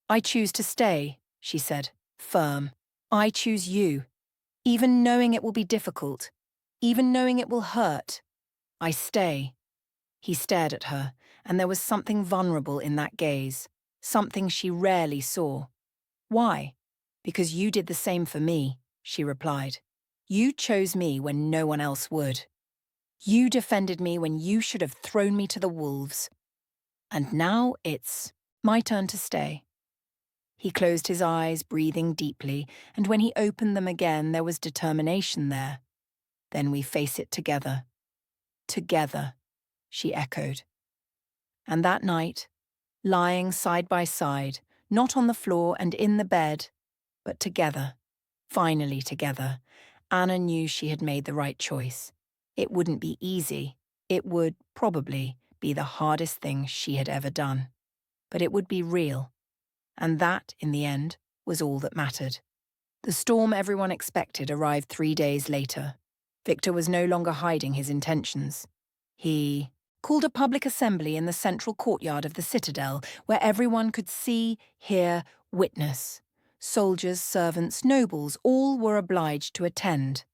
I choose to stay," she said, firm. "I choose you. Even knowing it will be difficult, even knowing it will hurt, I stay." He stared at her, and there was something vulnerable in that gaze, something she rarely saw. "Why?" "Because you did the same for me," she replied. "You chose me when no one else would. You defended me when you should have thrown me to the wolves. And now it's my turn to stay." He closed his eyes, breathing deeply, and when he opened them again, there was determination there. "Then we face it together." "Together," she echoed. And that night, lying side by side, not on the floor and in the bed, but together, finally together, Anna knew she had made the right choice. It wouldn't be easy. It would, probably, be the hardest thing she had ever done. But it would be real. And that, in the end, was all that mattered. The storm everyone expected arrived 3 days later. Victor was no longer hiding his intentions. He called a public assembly in the central courtyard of the citadel where everyone could see, hear, witness. Soldiers, servants, nobles, all were obliged to attend.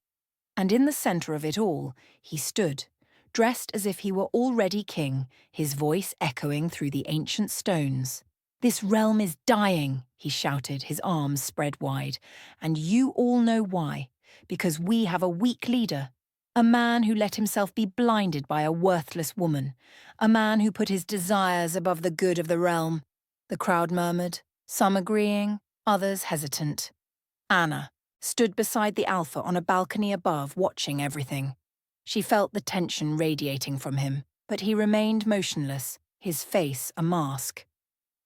And in the centre of it all, he stood, dressed as if he were already king, his voice echoing through the ancient stones. "This realm is dying," he shouted, his arms spread wide. "And you all know why. Because we have a weak leader. A man who let himself be blinded by a worthless woman. A man who put his desires above the good of the realm." The crowd murmured, some agreeing, others hesitant. Anna stood beside the Alpha on a balcony above, watching everything. She felt the tension radiating from him, but he remained motionless, his face a mask.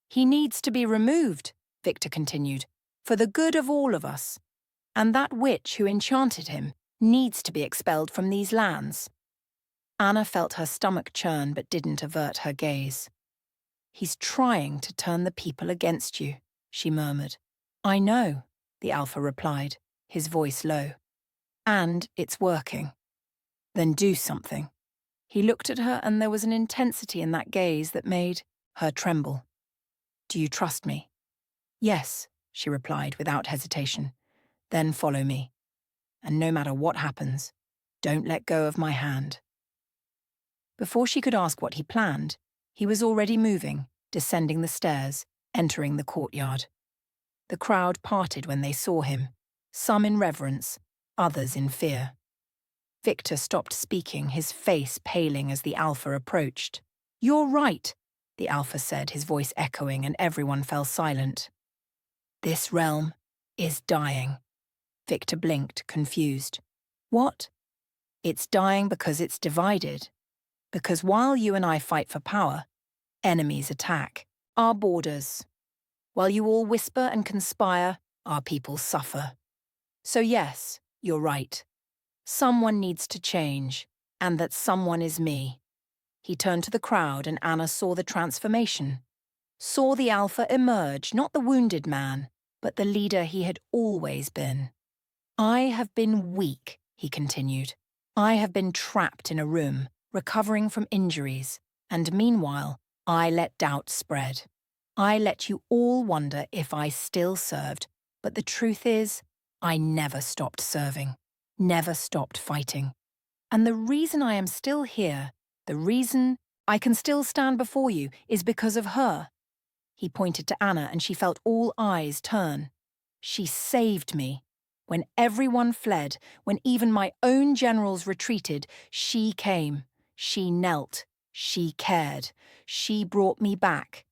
"He needs to be removed," Victor continued, "for the good of all of us. And that witch who enchanted him needs to be expelled from these lands." Anna felt her stomach churn but didn't avert her gaze. "He's trying to turn the people against you," she murmured. "I know," the Alpha replied, his voice low. "And it's working." "Then do something." He looked at her, and there was an intensity in that gaze that made her tremble. "Do you trust me?" "Yes," she replied without hesitation. "Then follow me. And no matter what happens, don't let go of my hand." Before she could ask what he planned, he was already moving, descending the stairs, entering the courtyard. The crowd parted when they saw him, some in reverence, others in fear. Victor stopped speaking, his face paling as the Alpha approached. "You're right," the Alpha said, his voice echoing, and everyone fell silent. "This realm is dying." Victor blinked, confused. "What?" "It's dying because it's divided. Because while you and I fight for power, enemies attack our borders. While you all whisper and conspire, our people suffer. So yes, you're right. Someone needs to change, and that someone is me." He turned to the crowd, and Anna saw the transformation. Saw the Alpha emerge, not the wounded man, but the leader he had always been. "I have been weak," he continued. "I have been trapped in a room, recovering from injuries, and meanwhile, I let doubt spread. I let you all wonder if I still served, but the truth is, I never stopped serving, never stopped fighting. And the reason I am still here, the reason I can still stand before you, is because of her." He pointed to Anna, and she felt all eyes turn. "She saved me. When everyone fled, when even my own generals retreated, she came. She knelt. She cared. She brought me back.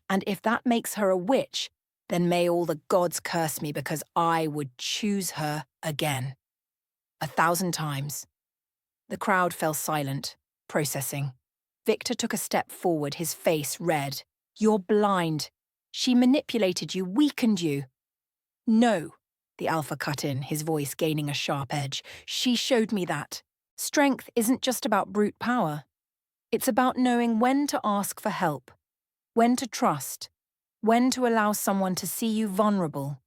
And if that makes her a witch, then may all the gods curse me because I would choose her again. 1,000 times." The crowd fell silent, processing. Victor took a step forward, his face red. "You're blind. She manipulated you, weakened you." "No," the Alpha cut in, his voice gaining a sharp edge. "She showed me that. Strength isn't just about brute power. It's about knowing when to ask for help, when to trust, when to allow someone to see you vulnerable.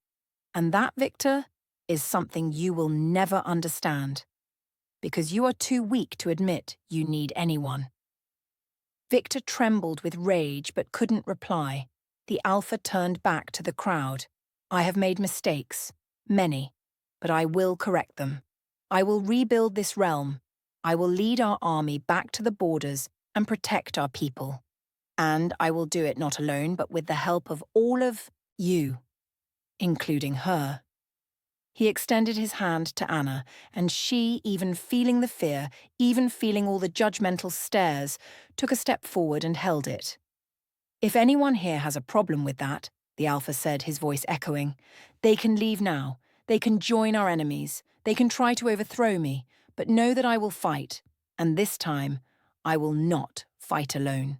And that, Victor, is something you will never understand, because you are too weak to admit you need anyone." Victor trembled with rage but couldn't reply. The Alpha turned back to the crowd. "I have made mistakes, many, but I will correct them. I will rebuild this realm. I will lead our army back to the borders and protect our people. And I will do it not alone, but with the help of all of you, including her." He extended his hand to Anna, and she, even feeling the fear, even feeling all the judgmental stares, took a step forward and held it. "If anyone here has a problem with that," the Alpha said, his voice echoing, "they can leave now. They can join our enemies. They can try to overthrow me, but know that I will fight, and this time, I will not fight alone."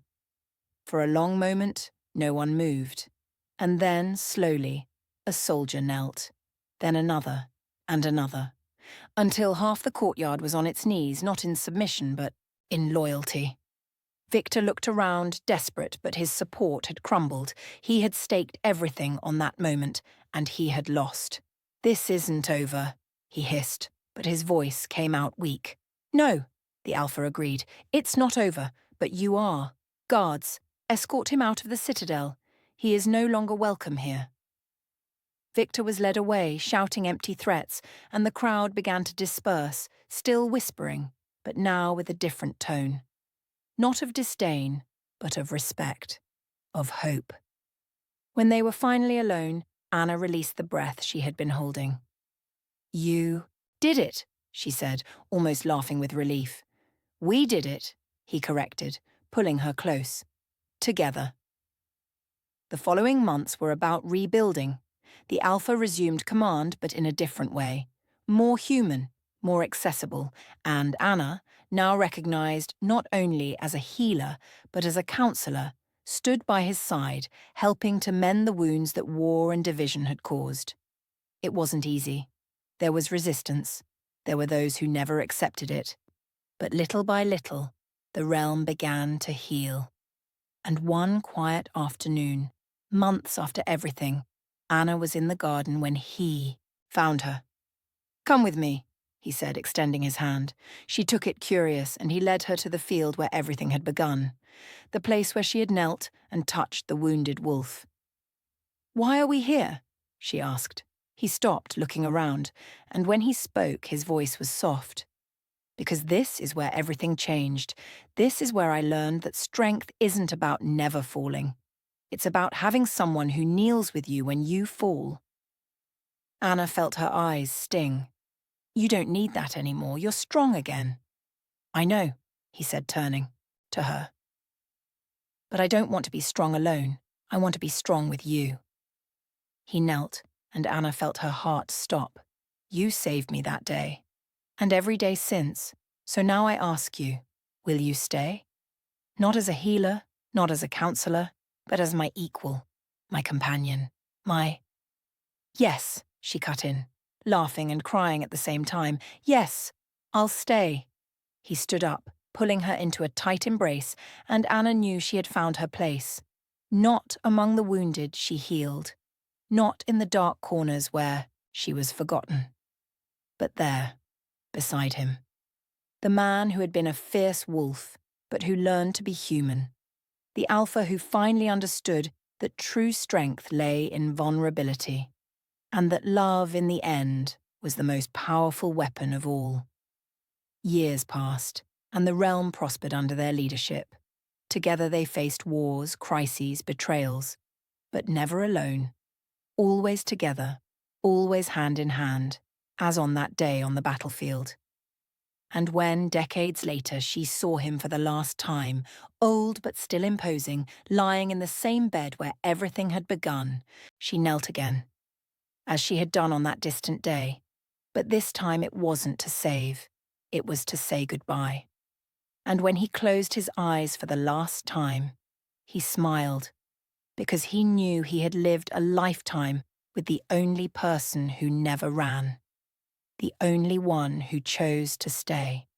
For a long moment, no one moved. And then, slowly, a soldier knelt. Then another, and another, until half the courtyard was on its knees, not in submission, but in loyalty. Victor looked around, desperate, but his support had crumbled. He had staked everything on that moment, and he had lost. "This isn't over," he hissed, but his voice came out weak. "No," the Alpha agreed, "it's not over, But you are. Guards, escort him out of the citadel. He is no longer welcome here. Victor was led away, shouting empty threats, and the crowd began to disperse, still whispering, but now with a different tone. Not of disdain, but of respect, of hope. When they were finally alone, Anna released the breath she had been holding. "You did it," she said, almost laughing with relief. "We did it," he corrected, pulling her close. Together. The following months were about rebuilding. The Alpha resumed command, but in a different way. More human, more accessible, and Anna, now recognized not only as a healer, but as a counselor, stood by his side, helping to mend the wounds that war and division had caused. It wasn't easy. There was resistance. There were those who never accepted it. But little by little, the realm began to heal. And one quiet afternoon, months after everything, Anna was in the garden when he found her. "Come with me," he said, extending his hand. She took it curious, and he led her to the field where everything had begun, the place where she had knelt and touched the wounded wolf. "Why are we here?" she asked. He stopped, looking around, and when he spoke, his voice was soft. "Because this is where everything changed. This is where I learned that strength isn't about never falling. It's about having someone who kneels with you when you fall." Anna felt her eyes sting. "You don't need that anymore. You're strong again." "I know," he said, turning to her. "But I don't want to be strong alone. I want to be strong with you." He knelt, and Anna felt her heart stop. "You saved me that day. And every day since. So now I ask you, will you stay? Not as a healer, not as a counselor, but as my equal, my companion, my—" "Yes," she cut in, laughing and crying at the same time. "Yes, I'll stay." He stood up, pulling her into a tight embrace, and Anna knew she had found her place. Not among the wounded she healed, not in the dark corners where she was forgotten, but there, beside him. The man who had been a fierce wolf, but who learned to be human. The Alpha who finally understood that true strength lay in vulnerability, and that love in the end was the most powerful weapon of all. Years passed, and the realm prospered under their leadership. Together they faced wars, crises, betrayals, but never alone. Always together, always hand in hand, as on that day on the battlefield. And when, decades later, she saw him for the last time, old but still imposing, lying in the same bed where everything had begun, she knelt again, as she had done on that distant day. But this time it wasn't to save, it was to say goodbye. And when he closed his eyes for the last time, he smiled, because he knew he had lived a lifetime with the only person who never ran. The only one who chose to stay.